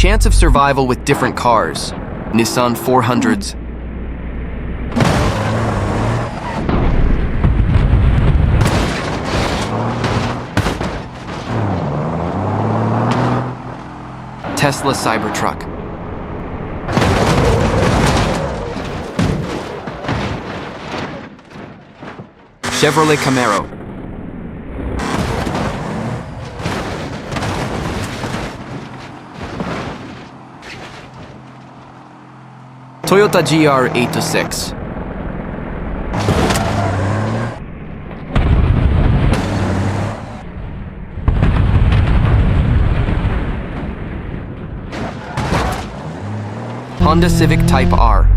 chance of survival with different cars. Nissan 400s. Tesla Cybertruck. Chevrolet Camaro. Toyota GR826. Honda Civic Type R.